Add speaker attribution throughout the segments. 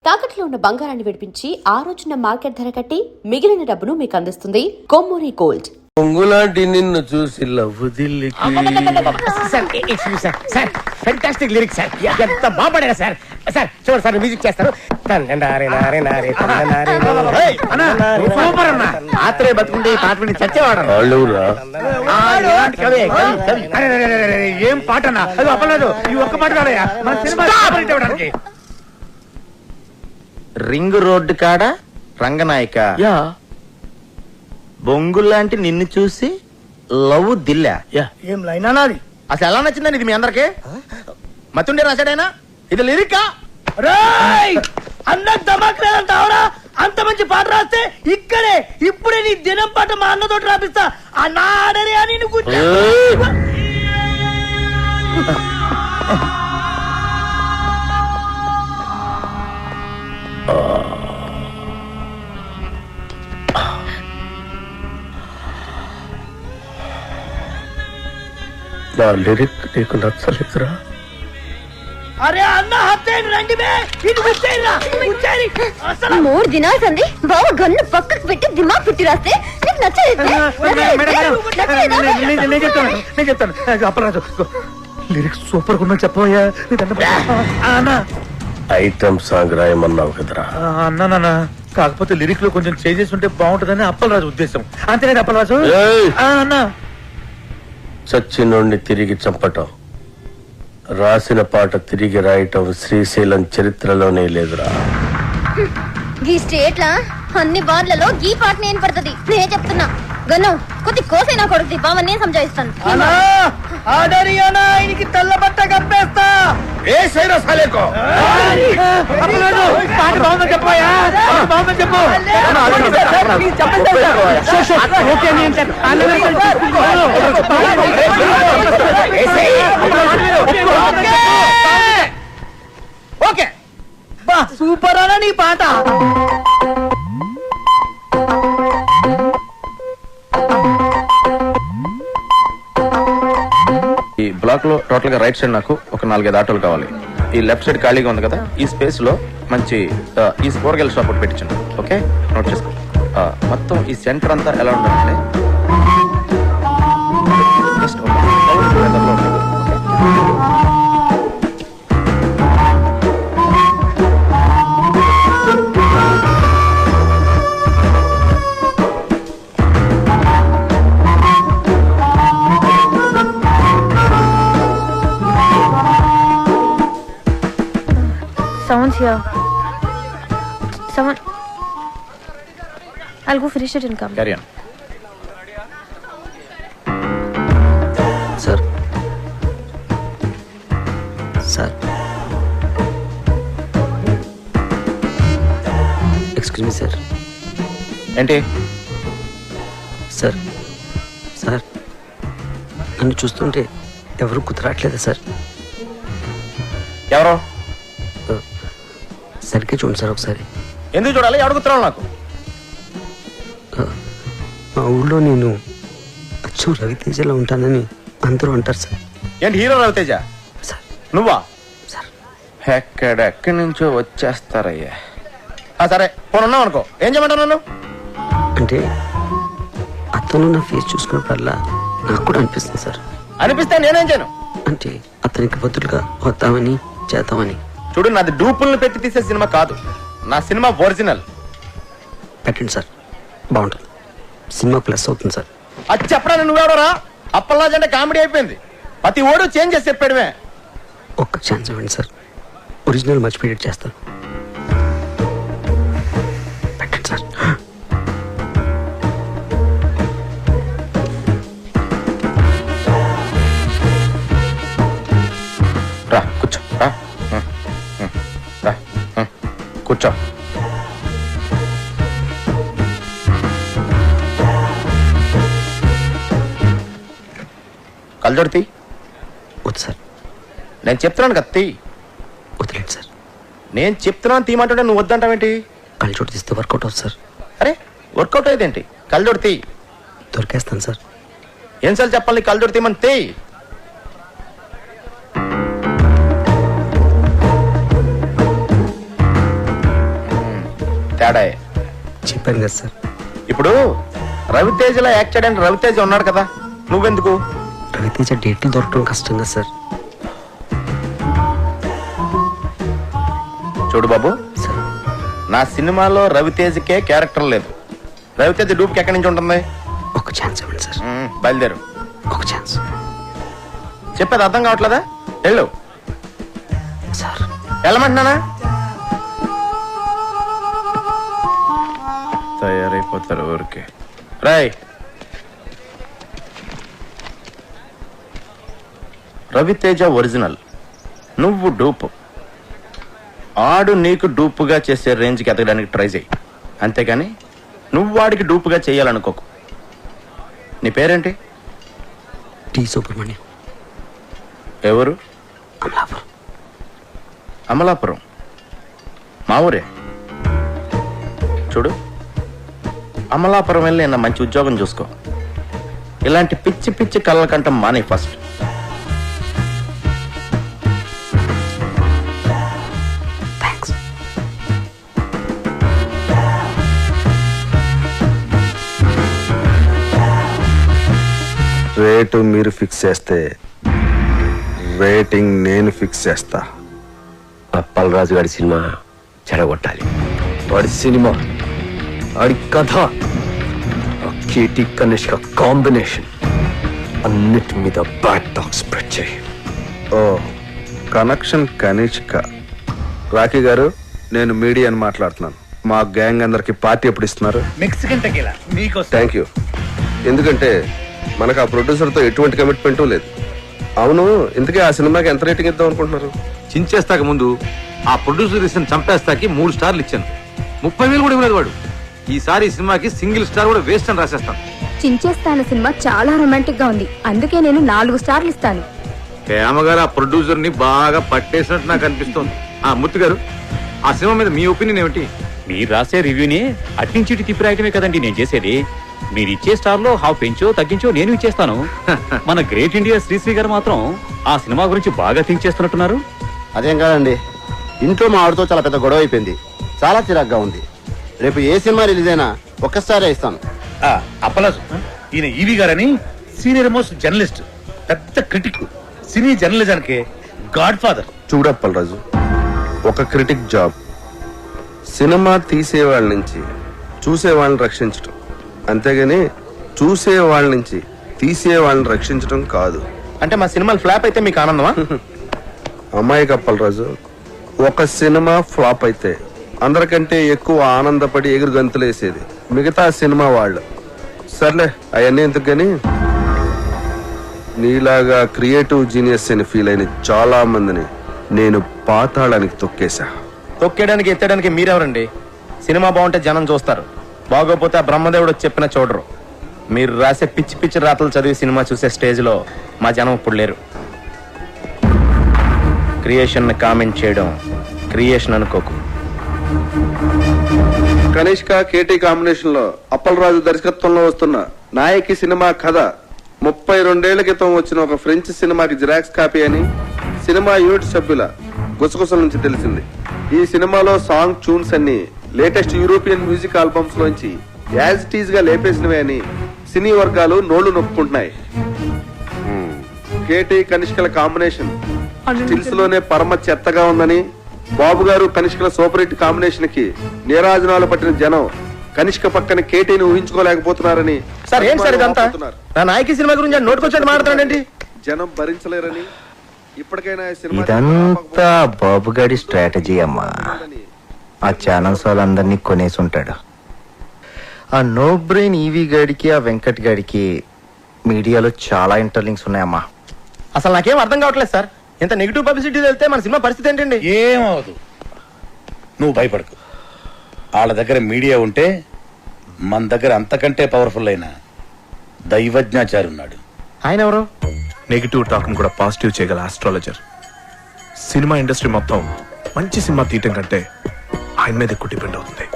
Speaker 1: తాకట్లో ఉన్న బంగారాన్ని విడిపించి ఆ రోజున మార్కెట్ ధర కట్టి మిగిలిన డబ్బును మీకు అందిస్తుంది కొమ్మూరి గోల్డ్.
Speaker 2: పొంగులాంటి నిన్ను చూసి
Speaker 3: ఫెంటాస్టిక్ లిరిక్స్ సార్, ఎంత బాగుపడారు సార్. సార్ చూడండి సార్, మ్యూజిక్ చేస్తారు. సూపర్ అన్న, ఆత్రే బతుకుంటే ఈ పాట విని చచ్చేవాడు. ఏం పాట అన్నా, అది అప్పలేదు. ఈ ఒక్క పాట కాదయ్యా మన సినిమా.
Speaker 4: రింగ్ రోడ్డు కాడ రంగనాయక బొంగుల్లాంటి నిన్ను చూసి లవ్ దిల్లా.
Speaker 3: ఏం లైన్ అన్నది
Speaker 4: అసలు ఎలా నచ్చిందని ఇది మీ అందరికి? మతుండే రాశాడైనా ఇది లిరికా?
Speaker 3: అన్న దమాక్ లేదంటావరా? అంత మంచి పాట రాస్తే ఇక్కడే ఇప్పుడే నీ దినం పాట మా అన్నతోటి రాపిస్తా. అన్న ఆడరే అని
Speaker 2: నా లిరిక్ నీకు నచ్చలేదురా?
Speaker 3: అరే అన్న హత్తేయండి, రండి బే. ఇది ముచ్చేయండిరా, ముచ్చేయండి. అసలు
Speaker 5: 3 దినాలు సంది బావ గన్ను పక్కకు పెట్టి దిమాగ్ పెట్టి రాస్తే నీకు నచ్చలేదు.
Speaker 3: నేను చెప్తాను అప్పరాజు, లిరిక్స్ సూపర్ గా చెప్పబోయా.
Speaker 2: ఐటమ్ సాంగ్ రాయమన్నావు కదరా?
Speaker 3: అన్నా, కాకపోతే లిరిక్ లో కొంచెం చేంజెస్ ఉంటే బాగుంటుందని అప్పలరాజు ఉద్దేశం. అంతేనా అప్పలరాజు? అన్నా,
Speaker 2: చచ్చినోడిని తిరిగి చంపటం, రాసిన పాట తిరిగి రాయటం శ్రీశైలం చరిత్రలోనే లేదురా.
Speaker 5: ఈ స్టేట్ లా అన్ని బార్లలో గీ పాట నేను పడుతుంది. నేను చెప్తున్నా గన్ను కొద్ది కోసైనా కొడుకు బావ, నేను సంజాయిస్తాను.
Speaker 3: ఆయనకి తెల్ల బట్ట కప్పేస్తా. పాట బాగుందని చెప్పాయా? బాగుందని చెప్పు. ఓకే, సూపర్ అనా నీ పాట.
Speaker 4: ఈ బ్లాక్ లో టోటల్ గా రైట్ సైడ్ నాకు ఒక 4-5 ఆటోలు కావాలి. ఈ లెఫ్ట్ సైడ్ ఖాళీగా ఉంది కదా, ఈ స్పేస్ లో మంచి ఈ కూరగాయల షాప్ ఒకటి పెట్టించండి. ఓకే, నోట్ చేసుకో. మొత్తం ఈ సెంటర్ అంతా ఎలా ఉండాలంటే just
Speaker 5: Someone's here. Someone. I'll go finish it and come.
Speaker 4: carry on.
Speaker 6: Sir sir excuse me sir.
Speaker 4: ఏంటి
Speaker 6: సార్ సార్ నన్ను చూస్తుంటే ఎవరు కుదరట్లేదా సార్?
Speaker 4: ఎవరో
Speaker 6: సరిగ్గా చూడండి సార్ ఒకసారి.
Speaker 4: ఎందుకు చూడాలి? అడుగుతున్నావు నాకు.
Speaker 6: మా ఊళ్ళో నేను అచ్చు రవితేజలో ఉంటానని అందరూ అంటారు సార్.
Speaker 4: ఏంటి హీరో రవితేజ?
Speaker 6: సార్
Speaker 4: నువ్వా?
Speaker 6: సార్
Speaker 4: ఎక్కడెక్కడి నుంచో వచ్చేస్తారయ్యా. సరే పోనున్నావు అనుకో, ఏం చేయమంటావు నన్ను?
Speaker 6: అంటే అతను నా ఫేస్ చూసుకున్నప్పుడల్లా నాకు కూడా అనిపిస్తుంది సార్.
Speaker 4: అనిపిస్తే నేనేం చేయను?
Speaker 6: అంటే అతనికి బదులుగా వద్దామని చేద్దామని.
Speaker 4: చూడు, నాది డూపుల్ని పెట్టి తీసే సినిమా కాదు, నా సినిమా ఒరిజినల్.
Speaker 6: పెట్టండి సార్, బాగుంటుంది. సినిమా ప్లస్ అవుతుంది సార్.
Speaker 4: అది చెప్పడానికి నువ్వెవడరా? అప్పల్లాజ్ అంటే కామెడీ అయిపోయింది. ప్రతి ఓడు చేంజ్ చేసి చెప్పాడమే.
Speaker 6: ఒక్క ఛాన్స్ ఇవ్వండి సార్, ఒరిజినల్ మర్చిపోయేట్ చేస్తాను. పెట్టండి సార్.
Speaker 4: రా కూర్చో, రా కూర్చో. కళ్ళజోడు
Speaker 6: వద్దు సార్.
Speaker 4: నేను చెప్తున్నాను కదా తీ.
Speaker 6: వదిలేండి సార్.
Speaker 4: నేను చెప్తున్నాను తీయమంటుంటే నువ్వు వద్దంటావేంటి?
Speaker 6: కళ్ళజోడు తీస్తే వర్కౌట్ అవుతుంది సార్.
Speaker 4: అరే వర్కౌట్ అయ్యేదేంటి? కళ్ళజోడు తీ.
Speaker 6: దొరికేస్తాను సార్.
Speaker 4: ఏం చెప్పాలి? కళ్ళజోడు తీయమని తీ. తేడా.
Speaker 6: చెప్పాను కదా సార్,
Speaker 4: ఇప్పుడు రవితేజలో యాక్సిడెంట్ రవితేజ ఉన్నాడు కదా, నువ్వెందుకు?
Speaker 6: రవితేజ డేట్లు దొరకడం కష్టం కదా సార్.
Speaker 4: చూడు బాబు,
Speaker 6: సార్
Speaker 4: నా సినిమాలో రవితేజకే క్యారెక్టర్ లేదు. రవితేజ డూప్కి ఎక్కడి నుంచి ఉంటుంది?
Speaker 6: ఒక ఛాన్స్ ఇవ్వండి సార్,
Speaker 4: బయలుదేరు.
Speaker 6: ఒక ఛాన్స్.
Speaker 4: చెప్పేది అర్థం కావట్లేదా? వెళ్ళు.
Speaker 6: సార్
Speaker 4: వెళ్ళమంటున్నానా? తయారైపోతారు ఊరికే. రాయ్, రవితేజ ఒరిజినల్, నువ్వు డూపు. ఆడు నీకు డూపుగా చేసే రేంజ్కి ఎదగడానికి ట్రై చేయి, అంతేగాని నువ్వు వాడికి డూపుగా చేయాలనుకోకు. నీ పేరేంటి?
Speaker 6: టి సుబ్రహ్మణ్యం.
Speaker 4: ఎవరు?
Speaker 6: అమలాపురం.
Speaker 4: అమలాపురం మా ఊరే. చూడు, అమలాపురం వెళ్ళి నా మంచి ఉద్యోగం చూసుకో. ఇలాంటి పిచ్చి పిచ్చి కళ్ళ కంట మానే ఫస్ట్.
Speaker 6: థ్యాంక్స్.
Speaker 7: రేటు మీరు ఫిక్స్ చేస్తే రేటింగ్ నేను ఫిక్స్ చేస్తా.
Speaker 2: అప్పలరాజు గారి సినిమా చెడగొట్టాలి. వాడి సినిమా, వాడి కథ, ఆ కేటీ కనిష్క కాంబినేషన్ అన్నిటి మీద బ్యాడ్ టాక్ స్ప్రెడ్ చేయి.
Speaker 7: ఓ కనెక్షన్ కనిష్క. రాఖీ గారు, నేను మీడియాని మాట్లాడుతున్నాను. మా గ్యాంగ్ అందరికి పార్టీ ఎప్పుడు ఇస్తున్నారు?
Speaker 3: మెక్సికన్ టెకీలా మీకోసం.
Speaker 7: Thank you. ఎందుకంటే మనకు ఆ ప్రొడ్యూసర్తో ఎటువంటి కమిట్మెంటు లేదు. అవును, ఇంతకీ ఆ సినిమాకి ఎంత రేటింగ్ ఇద్దాం అనుకుంటున్నారు?
Speaker 8: చించేస్తాక ముందు ఆ ప్రొడ్యూసర్ ఇచ్చిన చంపేస్తాకి 3 స్టార్లు ఇచ్చాను. 30,000 కూడా ఇవ్వలేదు వాడు. ఈసారి ఈ సినిమాకి సింగిల్ స్టార్ కూడా వేస్ట్ అని రాసేస్తాను.
Speaker 5: చించేస్తాను సినిమా చాలా రొమాంటిక్ గా ఉంది, అందుకే నేను 4 స్టార్లు ఇస్తాను.
Speaker 8: హేమగారు ఆ ప్రొడ్యూసర్ ని బాగా పట్టేసినట్టు నాకు అనిపిస్తోంది. మూర్తి గారు, ఆ సినిమా మీద మీ ఒపీనియన్ ఏమిటి?
Speaker 9: మీరు రాసే రివ్యూని అట్నుంచి ఇటు తిప్పి రాయటమే కదండి నేను చేసేది. మీరు ఇచ్చే స్టార్ లో హాఫ్ పెంచో తగ్గించో నేను ఇచ్చేస్తాను. మన గ్రేట్ ఇండియా శ్రీశ్రీ గారు మాత్రం ఆ సినిమా గురించి బాగా థింక్ చేస్తున్నట్టున్నారు.
Speaker 10: అదేం కాదండి, ఇంట్లో మా ఆవిడతో చాలా పెద్ద గొడవ అయిపోయింది. చాలా చిరాగ్గా ఉంది. రేపు ఏ సినిమా రిలీజ్ అయినా ఒక్కసారి ఇస్తాను.
Speaker 3: అప్పలాజు, ఈయన ఈవి గారని సీనియర్ మోస్ట్ జర్నలిస్ట్, పెద్ద క్రిటిక్, సినీ జర్నలిజానికి గాడ్ ఫాదర్.
Speaker 7: చూడప్పలరాజు, ఒక క్రిటిక్ జాబ్ సినిమా తీసేవాళ్ళ నుంచి చూసేవాళ్ళని రక్షించటం, అంతేగాని చూసేవాళ్ళ నుంచి తీసేవాళ్ళని రక్షించడం కాదు.
Speaker 4: అంటే మా సినిమాలు ఫ్లాప్ అయితే మీకు ఆనందమా?
Speaker 7: అమ్మాయి అప్పలరాజు, ఒక సినిమా ఫ్లాప్ అయితే అందరికంటే ఎక్కువ ఆనందపడి ఎగురు గంతులేసేది మిగతా సినిమా వాళ్ళు. సర్లే, అవన్నీ ఎందుకు గాని, నీలాగా క్రియేటివ్ జీనియస్ అని ఫీల్ అయిన చాలా మందిని నేను పాతాళానికి తొక్కేశా.
Speaker 4: తొక్కేయడానికి ఎత్తడానికి మీరెవరండి? సినిమా బాగుంటే జనం చూస్తారు, బాగోపోతే ఆ బ్రహ్మదేవుడు చెప్పిన చూడరు. మీరు రాసే పిచ్చి పిచ్చి రాతలు చదివి సినిమా చూసే స్టేజ్లో మా జనం ఇప్పుడు లేరు. క్రియేషన్ కామెంట్ చేయడం క్రియేషన్ అనుకోకు.
Speaker 7: కనిష్క కేటీ కాంబినేషన్ లో అప్పలరాజు దర్శకత్వంలో వస్తున్న నాయకి సినిమా కథ 32 క్రితం వచ్చిన ఒక ఫ్రెంచ్ సినిమాకి జిరాక్స్ కాపీ అని సినిమా యూనిట్ సభ్యుల గుసగుసల నుంచి తెలిసింది. ఈ సినిమాలో సాంగ్ ట్యూన్స్ అన్ని లేటెస్ట్ యూరోపియన్ మ్యూజిక్ ఆల్బమ్స్ లోంచి యాజ్ టీజ్ గా లేపేసినవే అని సినీ వర్గాలు నోళ్లు నొప్పుకుంటున్నాయి. కేటీ కనిష్కల కాంబినేషన్ స్టిల్స్ లోనే పరమ చెత్తగా ఉందని, బాబు గారు కనిష్కల సూపర్ హిట్ కాంబినేషన్ కి నీరాజనాలు పట్టిన జనం కనిష్క పక్కన కేటీని ఊహించుకోలేకపోతున్నారని.
Speaker 4: సార్ ఏంటి సార్ ఇదంతా? నా నాయకి సినిమా గురించి నోటుకొచ్చాడు మాట్లాడుతాడండి.
Speaker 7: జనం భరించలేరని ఇప్పటికైనా
Speaker 10: ఇదంతా బాబుగాడి స్ట్రాటజీ అమ్మా. ఆ ఛానల్స్ వాళ్ళందరినీ కొనేసి ఉంటాడు. ఆ నో బ్రెయిన్ ఈవీ గాడికి ఆ వెంకట్ గాడికి మీడియాలో చాలా ఇంటర్లింక్స్ ఉన్నాయమ్మా.
Speaker 4: అసలు నాకేం అర్థం కావట్లేదు సార్. ఇంత నెగిటివ్ పబ్లిసిటీ వెళ్తే మన సినిమా పరిస్థితి ఏంటండి?
Speaker 3: ఏమవదు, నువ్వు భయపడకు. వాళ్ళ దగ్గర మీడియా ఉంటే మన దగ్గర అంతకంటే పవర్ఫుల్ అయిన దైవజ్ఞాచారి ఉన్నాడు.
Speaker 4: ఆయన ఎవరు?
Speaker 11: నెగిటివ్ టాక్ కూడా పాజిటివ్ చేయగల ఆస్ట్రాలజర్. సినిమా ఇండస్ట్రీ మొత్తం మంచి సినిమా తీయటం కంటే ఆయన మీద ఎక్కువ డిపెండ్ అవుతుంది.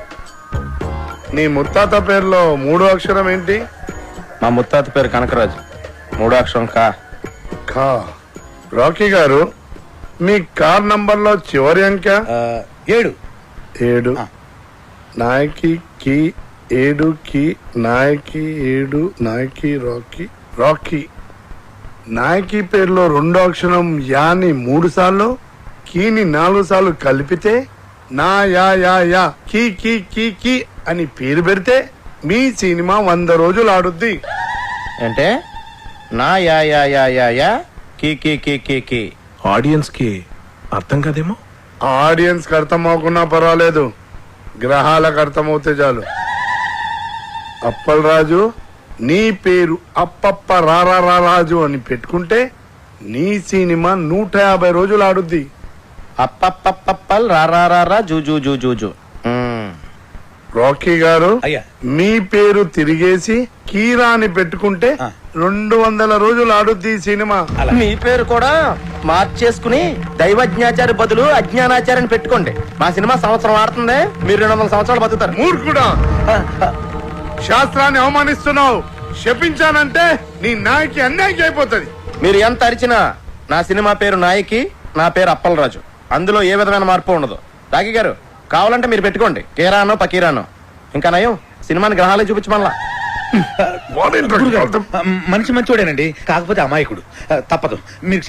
Speaker 7: నీ ముత్తాత పేరులో 3వ అక్షరం ఏంటి?
Speaker 4: మా ముత్తాత పేరు కనకరాజు. 3వ అక్షరం కా.
Speaker 7: ఖా. రాకీ గారు, మీ కార్ నంబర్ లో చివరి అంక?
Speaker 3: 7.
Speaker 7: 7.
Speaker 12: నాయకి కి ఏడు కి నాయకి ఏడు నాయకి రాకీ రాకీ నాయకి పేరులో రెండో అక్షరం యాని 3 సార్లు కీని 4 సార్లు కలిపితే నా యా యా యా కీ కీ కీ కీ అని పేరు పెడితే మీ సినిమా 100 రోజులు ఆడుద్ది.
Speaker 4: అంటే నా యా యా యా యా యా కీ కీ కీ కీ కీ.
Speaker 11: ఆడియన్స్ కి అర్థం కాదేమో.
Speaker 12: ఆడియన్స్ కి అర్థం అవ్వకున్నా పర్వాలేదు, గ్రహాలకు అర్థమవుతే చాలు. అప్పల్ రాజు నీ పేరు అప్పప్ప రారా రాజు అని పెట్టుకుంటే నీ సినిమా 150 రోజులు ఆడుద్ది.
Speaker 4: అప్పప్పప్పల్ రారా zoo zoo zoo zoo zoo.
Speaker 12: Rocky గారు
Speaker 8: అయ్యా.
Speaker 12: మీ పేరు తిరిగేసి కీరా అని పెట్టుకుంటే 200 రోజులు ఆడుద్ది ఈ సినిమా.
Speaker 4: మీ పేరు కూడా మార్చేసుకుని దైవజ్ఞాచారి బదులు అజ్ఞానాచార్యని పెట్టుకోండి. మా సినిమా సంవత్సరం ఆడుతుంది, మీరు 200 సంవత్సరాలు బతుకుతారు.
Speaker 12: మూర్ఖుడా, శాస్త్రాన్ని అవమానిస్తున్నావు. శపించానంటే నీ నాయకి అన్యాయం అయిపోతుంది.
Speaker 4: మీరు ఎంత అరిచినా నా సినిమా పేరు నాయకి, నా పేరు అప్పలరాజు. అందులో ఏ విధమైన మార్పు ఉండదు. రాకీ గారు కావాలంటే మీరు పెట్టుకోండి, కేరానో పకీరానో. ఇంకా నయం సినిమాని గ్రహాలే చూపించమల్లా.
Speaker 8: మనిషి మంచోడేనండి, కాకపోతే అమాయకుడు. తప్పదు, మీరు